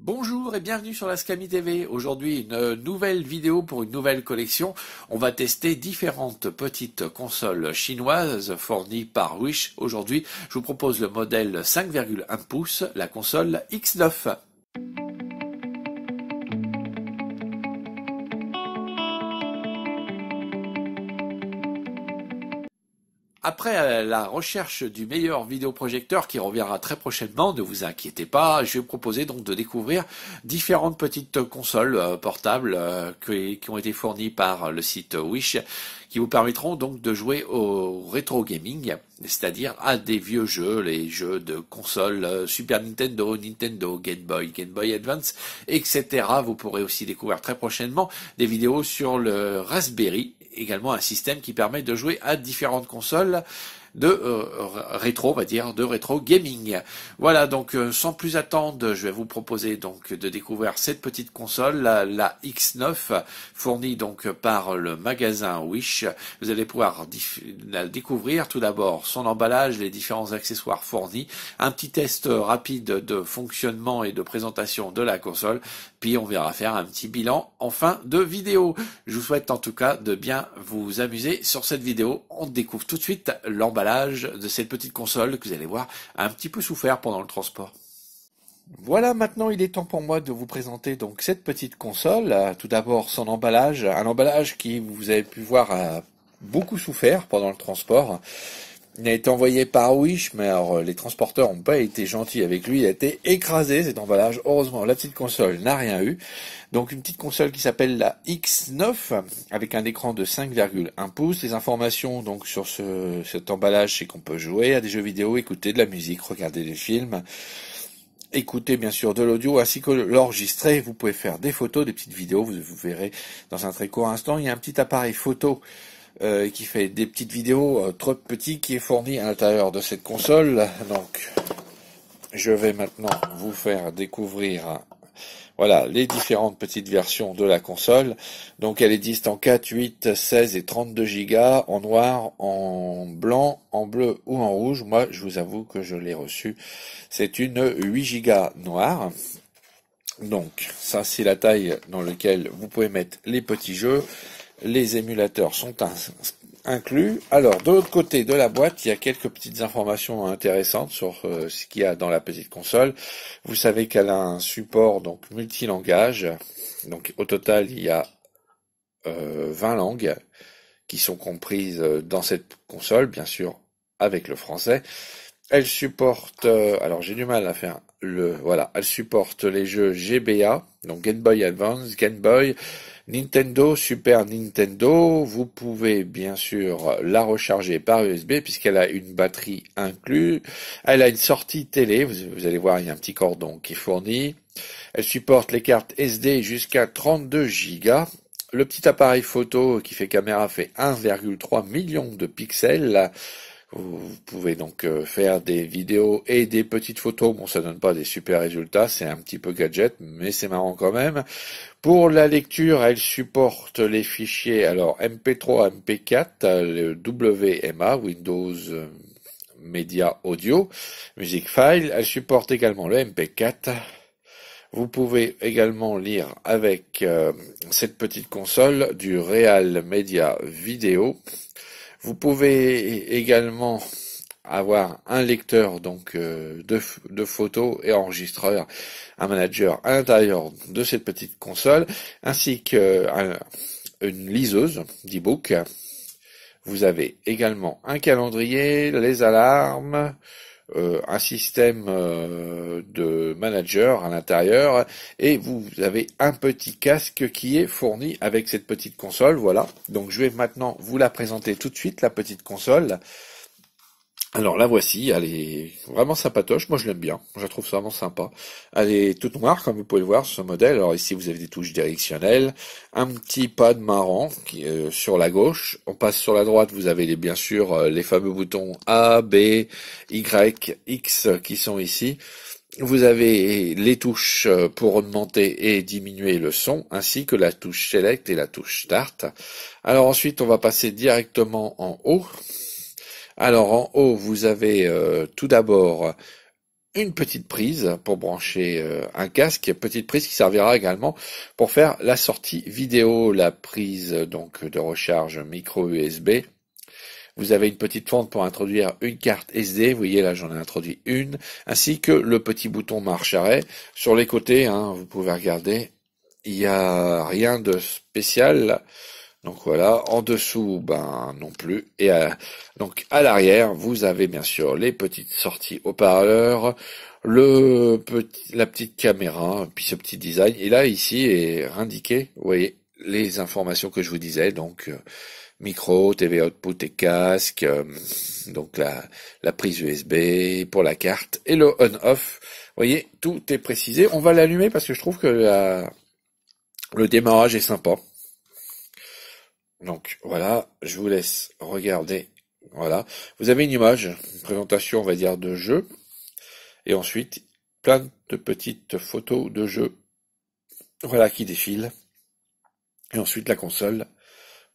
Bonjour et bienvenue sur la Scami TV. Aujourd'hui, une nouvelle vidéo pour une nouvelle collection. On va tester différentes petites consoles chinoises fournies par Wish. Aujourd'hui, je vous propose le modèle 5,1 pouces, la console X9. Après la recherche du meilleur vidéoprojecteur qui reviendra très prochainement, ne vous inquiétez pas, je vais vous proposer donc de découvrir différentes petites consoles portables qui ont été fournies par le site Wish, qui vous permettront donc de jouer au rétro gaming, c'est-à-dire à des vieux jeux, les jeux de consoles Super Nintendo, Nintendo, Game Boy Advance, etc. Vous pourrez aussi découvrir très prochainement des vidéos sur le Raspberry, également un système qui permet de jouer à différentes consoles de rétro, on va dire, de rétro gaming. Voilà, donc sans plus attendre, je vais vous proposer donc de découvrir cette petite console, la X9, fournie donc par le magasin Wish. Vous allez pouvoir la découvrir tout d'abord son emballage, les différents accessoires fournis, un petit test rapide de fonctionnement et de présentation de la console, puis on verra faire un petit bilan en fin de vidéo. Je vous souhaite en tout cas de bien vous amuser sur cette vidéo. On découvre tout de suite l'emballage de cette petite console que vous allez voir a un petit peu souffert pendant le transport. Voilà, maintenant il est temps pour moi de vous présenter donc cette petite console. Tout d'abord son emballage, un emballage qui, vous avez pu voir, a beaucoup souffert pendant le transport. Il a été envoyé par Wish, mais alors, les transporteurs n'ont pas été gentils avec lui. Il a été écrasé, cet emballage. Heureusement, la petite console n'a rien eu. Donc, une petite console qui s'appelle la X9, avec un écran de 5,1 pouces. Les informations donc sur cet emballage, c'est qu'on peut jouer à des jeux vidéo, écouter de la musique, regarder des films, écouter bien sûr de l'audio, ainsi que l'enregistrer. Vous pouvez faire des photos, des petites vidéos. Vous verrez dans un très court instant. Il y a un petit appareil photo qui fait des petites vidéos trop petits, qui est fourni à l'intérieur de cette console. Donc, je vais maintenant vous faire découvrir, voilà, les différentes petites versions de la console. Donc, elle existe en 4, 8, 16 et 32 Go, en noir, en blanc, en bleu ou en rouge. Moi, je vous avoue que je l'ai reçue. C'est une 8 Go noire. Donc, ça, c'est la taille dans laquelle vous pouvez mettre les petits jeux. Les émulateurs sont inclus. Alors, de l'autre côté de la boîte, il y a quelques petites informations intéressantes sur ce qu'il y a dans la petite console. Vous savez qu'elle a un support donc multilangage. Donc, au total, il y a 20 langues qui sont comprises dans cette console, bien sûr, avec le français. Elle supporte, alors j'ai du mal à faire voilà, elle supporte les jeux GBA, donc Game Boy Advance, Game Boy, Nintendo, Super Nintendo. Vous pouvez bien sûr la recharger par USB puisqu'elle a une batterie inclue. Elle a une sortie télé, vous allez voir, il y a un petit cordon qui est fourni. Elle supporte les cartes SD jusqu'à 32 Go. Le petit appareil photo qui fait caméra fait 1,3 million de pixels. Vous pouvez donc faire des vidéos et des petites photos. Bon, ça donne pas des super résultats, c'est un petit peu gadget, mais c'est marrant quand même. Pour la lecture, elle supporte les fichiers, alors MP3, MP4, le WMA, Windows Media Audio, Music File. Elle supporte également le MP4. Vous pouvez également lire avec cette petite console du Real Media Vidéo. Vous pouvez également avoir un lecteur donc de photos et enregistreur, un manager à l'intérieur de cette petite console, ainsi qu'une liseuse d'e-book. Vous avez également un calendrier, les alarmes, un système de manager à l'intérieur, et vous avez un petit casque qui est fourni avec cette petite console. Voilà, donc je vais maintenant vous la présenter tout de suite, la petite console. Alors la voici, elle est vraiment sympatoche, moi je l'aime bien, je la trouve vraiment sympa. Elle est toute noire comme vous pouvez le voir sur ce modèle. Alors ici vous avez des touches directionnelles, un petit pad marron qui est sur la gauche. On passe sur la droite, vous avez bien sûr les fameux boutons A, B, Y, X qui sont ici. Vous avez les touches pour augmenter et diminuer le son, ainsi que la touche Select et la touche Start. Alors ensuite on va passer directement en haut. Alors en haut, vous avez tout d'abord une petite prise pour brancher un casque, petite prise qui servira également pour faire la sortie vidéo, la prise donc de recharge micro USB. Vous avez une petite fente pour introduire une carte SD, vous voyez là j'en ai introduit une, ainsi que le petit bouton marche arrêt. Sur les côtés, hein, vous pouvez regarder, il n'y a rien de spécial. Donc voilà, en dessous, ben non plus. Et donc à l'arrière, vous avez bien sûr les petites sorties haut-parleurs, la petite caméra, puis ce petit design. Et là ici est indiqué, vous voyez, les informations que je vous disais, donc micro, TV output et casque, donc la prise USB pour la carte et le on-off. Vous voyez, tout est précisé. On va l'allumer parce que je trouve que le démarrage est sympa. Donc voilà, je vous laisse regarder. Voilà, vous avez une image, une présentation, on va dire, de jeu, et ensuite plein de petites photos de jeu, voilà, qui défilent. Et ensuite la console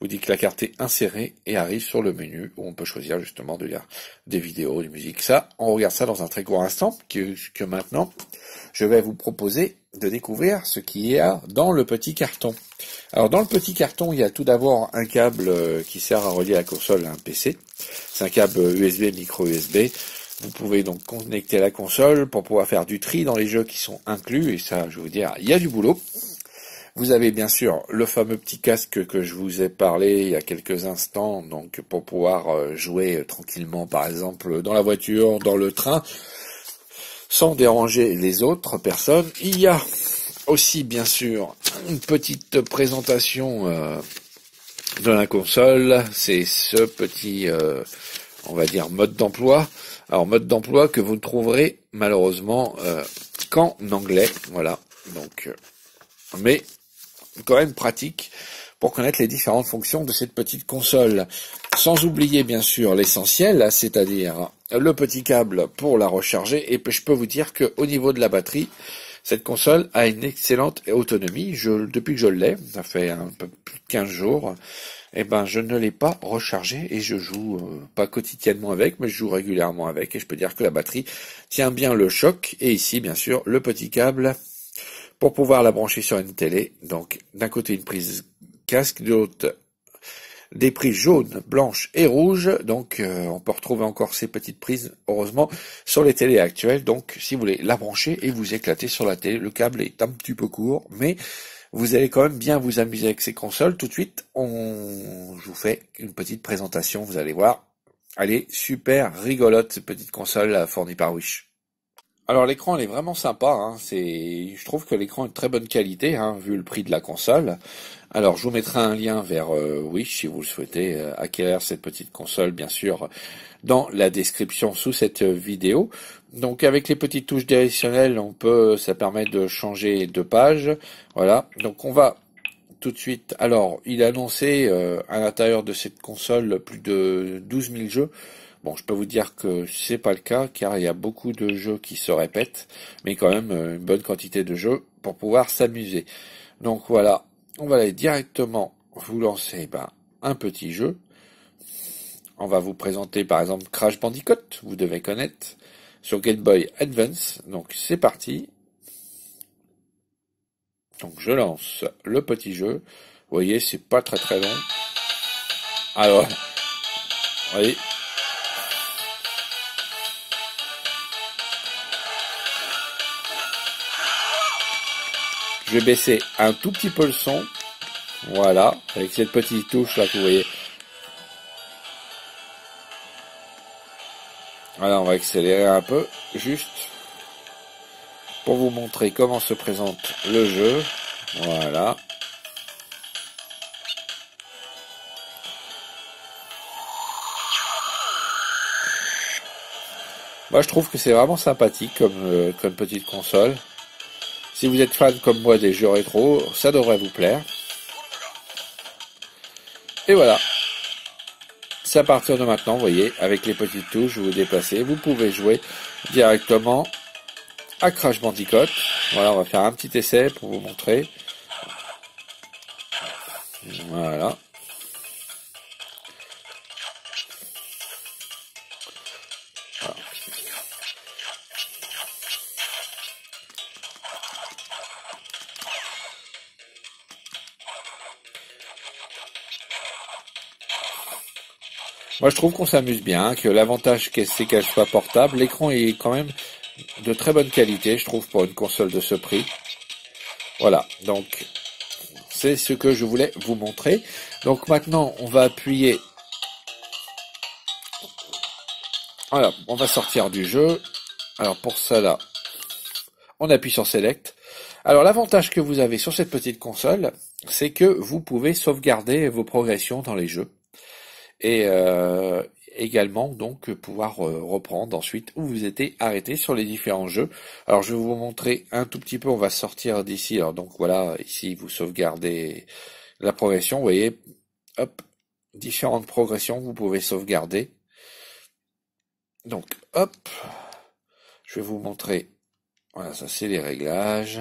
vous dit que la carte est insérée et arrive sur le menu où on peut choisir justement de lire des vidéos, de musique. Ça, on regarde ça dans un très court instant, que maintenant je vais vous proposer de découvrir ce qu'il y a dans le petit carton. Alors dans le petit carton, il y a tout d'abord un câble qui sert à relier la console à un PC. C'est un câble USB, micro USB. Vous pouvez donc connecter la console pour pouvoir faire du tri dans les jeux qui sont inclus. Et ça, je vais vous dire, il y a du boulot. Vous avez bien sûr le fameux petit casque que je vous ai parlé il y a quelques instants, donc pour pouvoir jouer tranquillement, par exemple, dans la voiture, dans le train, sans déranger les autres personnes. Il y a aussi, bien sûr, une petite présentation de la console. C'est ce petit, on va dire, mode d'emploi. Alors, mode d'emploi que vous ne trouverez malheureusement qu'en anglais. Voilà. Donc, mais quand même pratique pour connaître les différentes fonctions de cette petite console. Sans oublier bien sûr l'essentiel, c'est-à-dire le petit câble pour la recharger. Et je peux vous dire qu'au niveau de la batterie, cette console a une excellente autonomie. Depuis que je l'ai, ça fait un peu plus de 15 jours, eh ben je ne l'ai pas rechargée et je joue pas quotidiennement avec, mais je joue régulièrement avec. Et je peux dire que la batterie tient bien le choc. Et ici, bien sûr, le petit câble pour pouvoir la brancher sur une télé. Donc d'un côté une prise casque, de l'autre des prises jaunes, blanches et rouges. Donc on peut retrouver encore ces petites prises, heureusement, sur les télés actuelles. Donc si vous voulez la brancher et vous éclater sur la télé, le câble est un petit peu court, mais vous allez quand même bien vous amuser avec ces consoles. Tout de suite, je vous fais une petite présentation, vous allez voir. Elle est super rigolote, cette petite console fournie par Wish. Alors l'écran il est vraiment sympa, hein. Je trouve que l'écran est de très bonne qualité, hein, vu le prix de la console. Alors je vous mettrai un lien vers Wish si vous le souhaitez acquérir cette petite console, bien sûr, dans la description sous cette vidéo. Donc avec les petites touches directionnelles, ça permet de changer de page. Voilà, donc on va tout de suite. Alors il a annoncé à l'intérieur de cette console plus de 12 000 jeux. Bon, je peux vous dire que c'est pas le cas, car il y a beaucoup de jeux qui se répètent, mais quand même une bonne quantité de jeux pour pouvoir s'amuser. Donc voilà, on va aller directement vous lancer un petit jeu. On va vous présenter par exemple Crash Bandicoot, vous devez connaître, sur Game Boy Advance. Donc c'est parti. Donc je lance le petit jeu. Vous voyez, c'est pas très très long. Alors, vous voyez. Je vais baisser un tout petit peu le son. Voilà, avec cette petite touche là que vous voyez. Voilà, on va accélérer un peu, juste pour vous montrer comment se présente le jeu. Voilà. Moi, je trouve que c'est vraiment sympathique comme petite console. Si vous êtes fan comme moi des jeux rétro, ça devrait vous plaire. Et voilà. C'est à partir de maintenant, vous voyez, avec les petites touches, vous déplacez, vous pouvez jouer directement à Crash Bandicoot. Voilà, on va faire un petit essai pour vous montrer. Voilà. Moi, je trouve qu'on s'amuse bien, que l'avantage c'est qu'elle soit portable. L'écran est quand même de très bonne qualité, je trouve, pour une console de ce prix. Voilà, donc c'est ce que je voulais vous montrer. Donc maintenant, on va appuyer. Voilà, on va sortir du jeu. Alors pour cela, on appuie sur Select. Alors l'avantage que vous avez sur cette petite console, c'est que vous pouvez sauvegarder vos progressions dans les jeux. Et également donc pouvoir reprendre ensuite où vous étiez arrêté sur les différents jeux. Alors je vais vous montrer un tout petit peu, on va sortir d'ici. Alors donc voilà, ici vous sauvegardez la progression, vous voyez, hop, différentes progressions vous pouvez sauvegarder. Donc hop, je vais vous montrer, voilà, ça c'est les réglages,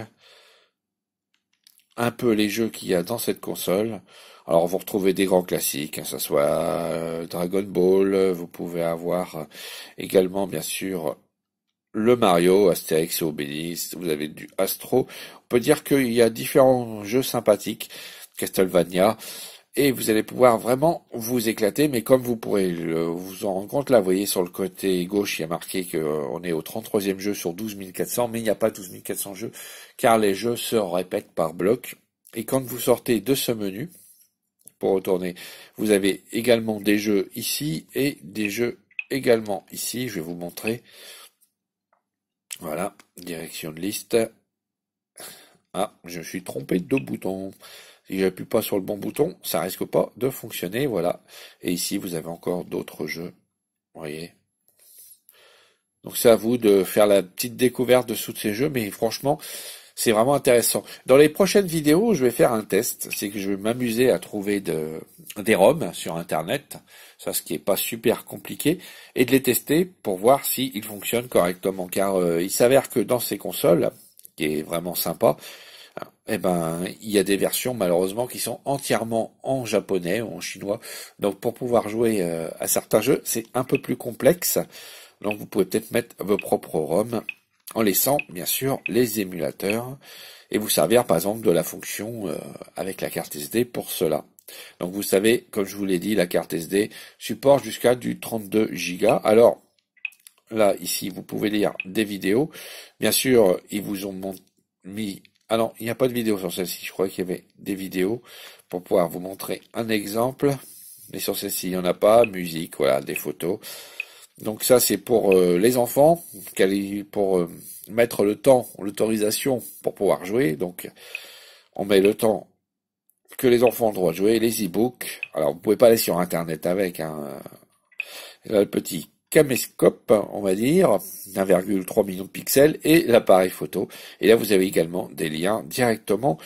un peu les jeux qu'il y a dans cette console. Alors vous retrouvez des grands classiques, que ce soit Dragon Ball, vous pouvez avoir également bien sûr le Mario, Astérix et Obélix, vous avez du Astro. On peut dire qu'il y a différents jeux sympathiques, Castlevania, et vous allez pouvoir vraiment vous éclater, mais comme vous pourrez vous en rendre compte, là vous voyez sur le côté gauche il y a marqué qu'on est au 33e jeu sur 12 400, mais il n'y a pas 12 400 jeux, car les jeux se répètent par bloc. Et quand vous sortez de ce menu, pour retourner, vous avez également des jeux ici et des jeux également ici. Je vais vous montrer. Voilà, direction de liste. Ah, je me suis trompé de bouton. Si j'appuie pas sur le bon bouton, ça risque pas de fonctionner. Voilà. Et ici, vous avez encore d'autres jeux. Vous voyez. Donc c'est à vous de faire la petite découverte de tous ces jeux, mais franchement, c'est vraiment intéressant. Dans les prochaines vidéos, je vais faire un test. C'est que je vais m'amuser à trouver des ROM sur Internet. Ça, ce qui est pas super compliqué. Et de les tester pour voir s'ils fonctionnent correctement. Car il s'avère que dans ces consoles, qui est vraiment sympa, eh ben, il y a des versions malheureusement qui sont entièrement en japonais ou en chinois. Donc pour pouvoir jouer à certains jeux, c'est un peu plus complexe. Donc vous pouvez peut-être mettre vos propres ROM en laissant bien sûr les émulateurs et vous servir par exemple de la fonction avec la carte SD pour cela. Donc vous savez, comme je vous l'ai dit, la carte SD supporte jusqu'à du 32 Go. Alors là, ici, vous pouvez lire des vidéos. Bien sûr, ils vous ont mis... Ah non, il n'y a pas de vidéo sur celle-ci. Je crois qu'il y avait des vidéos pour pouvoir vous montrer un exemple. Mais sur celle-ci, il n'y en a pas. Musique, voilà, des photos. Donc ça c'est pour les enfants, pour mettre le temps, l'autorisation pour pouvoir jouer. Donc on met le temps que les enfants ont le droit de jouer, les e-books. Alors vous pouvez pas aller sur internet avec là, le petit caméscope, on va dire, 1,3 million de pixels et l'appareil photo. Et là vous avez également des liens directement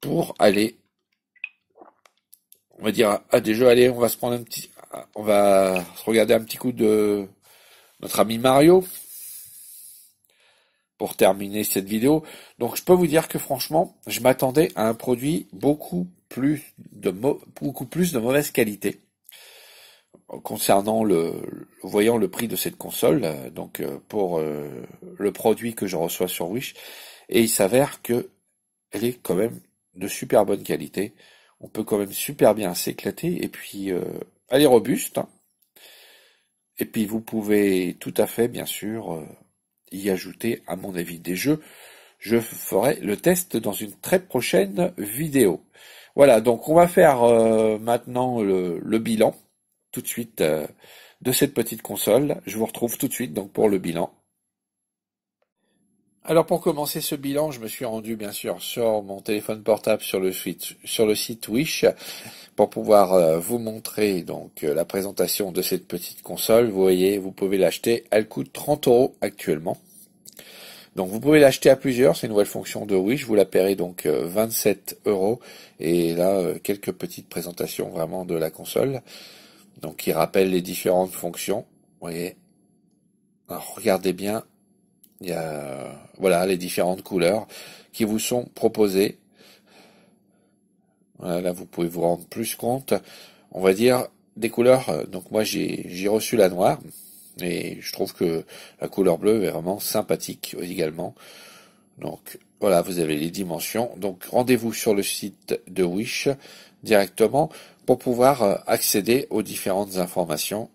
pour aller, on va dire, à des jeux. Allez, on va se prendre on va se regarder un petit coup de notre ami Mario pour terminer cette vidéo. Donc je peux vous dire que franchement, je m'attendais à un produit beaucoup plus de mauvaise qualité concernant voyant le prix de cette console, donc pour le produit que je reçois sur Wish, et il s'avère que elle est quand même de super bonne qualité. On peut quand même super bien s'éclater et puis elle est robuste. Et puis vous pouvez tout à fait, bien sûr, y ajouter, à mon avis, des jeux. Je ferai le test dans une très prochaine vidéo. Voilà, donc on va faire maintenant le bilan, tout de suite, de cette petite console. Je vous retrouve tout de suite donc pour le bilan. Alors pour commencer ce bilan, je me suis rendu bien sûr sur mon téléphone portable sur le site Wish pour pouvoir vous montrer donc la présentation de cette petite console. Vous voyez, vous pouvez l'acheter, elle coûte 30 € actuellement. Donc vous pouvez l'acheter à plusieurs, c'est une nouvelle fonction de Wish, vous la paierez donc 27 € et là quelques petites présentations vraiment de la console. Donc qui rappellent les différentes fonctions. Vous voyez. Alors regardez bien. Il y a voilà les différentes couleurs qui vous sont proposées. Voilà, là vous pouvez vous rendre plus compte. On va dire des couleurs. Donc moi j'ai reçu la noire et je trouve que la couleur bleue est vraiment sympathique également. Donc Voilà, vous avez les dimensions. Donc rendez-vous sur le site de Wish directement pour pouvoir accéder aux différentes informations.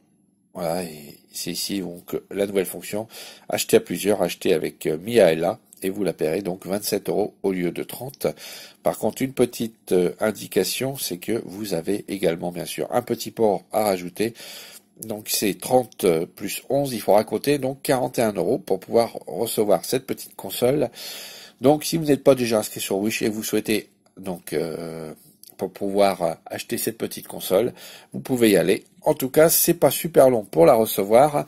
Voilà, et c'est ici donc la nouvelle fonction. Acheter à plusieurs, acheter avec Miaela, et vous la paierez donc 27 € au lieu de 30. Par contre, une petite indication, c'est que vous avez également bien sûr un petit port à rajouter. Donc c'est 30 plus 11, il faudra compter donc 41 € pour pouvoir recevoir cette petite console. Donc si vous n'êtes pas déjà inscrit sur Wish et vous souhaitez donc pour pouvoir acheter cette petite console, vous pouvez y aller. En tout cas, c'est pas super long pour la recevoir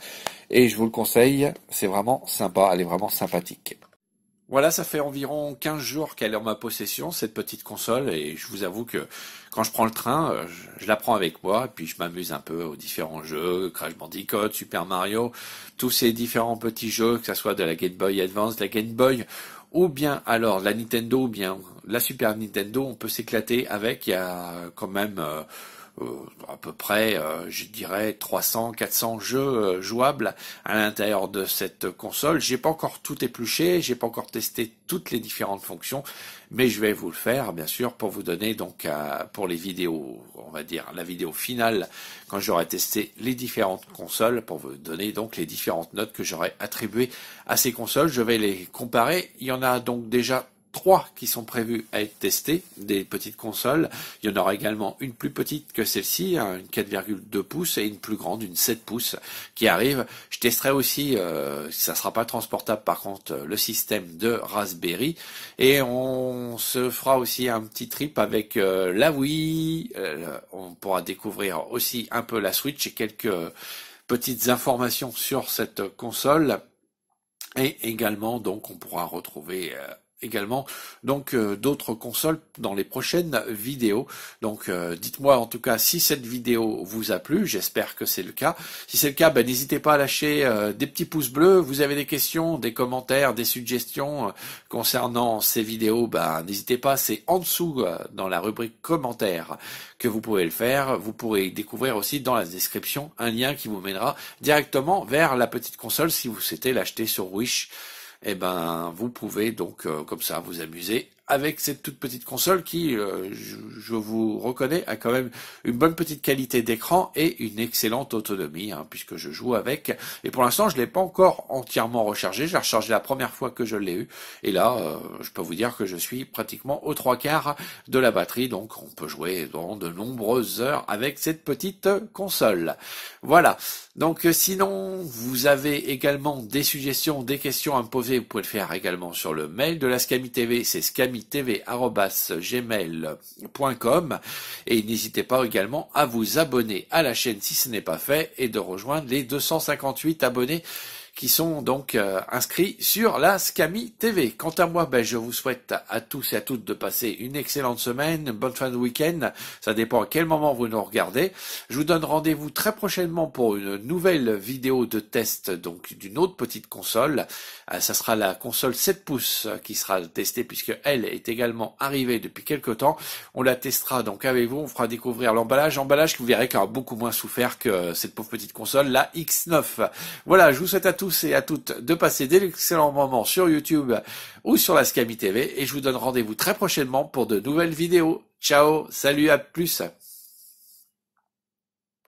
et je vous le conseille, c'est vraiment sympa, elle est vraiment sympathique. Voilà, ça fait environ 15 jours qu'elle est en ma possession, cette petite console, et je vous avoue que quand je prends le train, je la prends avec moi, et puis je m'amuse un peu aux différents jeux, Crash Bandicoot, Super Mario, tous ces différents petits jeux, que ce soit de la Game Boy Advance, de la Game Boy, ou bien alors la Nintendo, ou bien la Super Nintendo, on peut s'éclater avec, il y a quand même à peu près, je dirais 300, 400 jeux jouables à l'intérieur de cette console. J'ai pas encore tout épluché, j'ai pas encore testé toutes les différentes fonctions, mais je vais vous le faire, bien sûr, pour vous donner donc pour les vidéos, on va dire la vidéo finale, quand j'aurai testé les différentes consoles, pour vous donner donc les différentes notes que j'aurai attribuées à ces consoles. Je vais les comparer. Il y en a donc déjà 3 qui sont prévus à être testés, des petites consoles. Il y en aura également une plus petite que celle-ci, hein, une 4,2 pouces, et une plus grande, une 7 pouces, qui arrive. Je testerai aussi, ça sera pas transportable par contre, le système de Raspberry. Et on se fera aussi un petit trip avec la Wii. On pourra découvrir aussi un peu la Switch et quelques petites informations sur cette console. Et également, donc, on pourra retrouver également donc d'autres consoles dans les prochaines vidéos. Donc dites-moi en tout cas si cette vidéo vous a plu, j'espère que c'est le cas. Si c'est le cas, n'hésitez pas à lâcher des petits pouces bleus. Vous avez des questions, des commentaires, des suggestions concernant ces vidéos, n'hésitez pas, c'est en dessous dans la rubrique commentaires que vous pouvez le faire. Vous pourrez découvrir aussi dans la description un lien qui vous mènera directement vers la petite console si vous souhaitez l'acheter sur Wish. Vous pouvez donc comme ça vous amuser avec cette toute petite console qui, je vous reconnais, a quand même une bonne petite qualité d'écran et une excellente autonomie, puisque je joue avec. Et pour l'instant, je l'ai pas encore entièrement rechargé. J'ai rechargé la première fois que je l'ai eu. Et là, je peux vous dire que je suis pratiquement aux 3/4 de la batterie. Donc, on peut jouer dans de nombreuses heures avec cette petite console. Voilà. Donc, sinon, vous avez également des suggestions, des questions à me poser. Vous pouvez le faire également sur le mail de la Scami TV. C'est scamitv@gmail.com, et n'hésitez pas également à vous abonner à la chaîne si ce n'est pas fait et de rejoindre les 258 abonnés qui sont donc inscrits sur la Scami TV. Quant à moi, je vous souhaite à tous et à toutes de passer une excellente semaine, une bonne fin de week-end. Ça dépend à quel moment vous nous regardez. Je vous donne rendez-vous très prochainement pour une nouvelle vidéo de test donc d'une autre petite console. Ça sera la console 7 pouces qui sera testée puisque elle est également arrivée depuis quelque temps. On la testera donc avec vous. On fera découvrir l'emballage que vous verrez qui a beaucoup moins souffert que cette pauvre petite console, la X9. Voilà, je vous souhaite à tous et à toutes de passer d'excellents moments sur YouTube ou sur la Scami TV, et je vous donne rendez-vous très prochainement pour de nouvelles vidéos. Ciao, salut, à plus.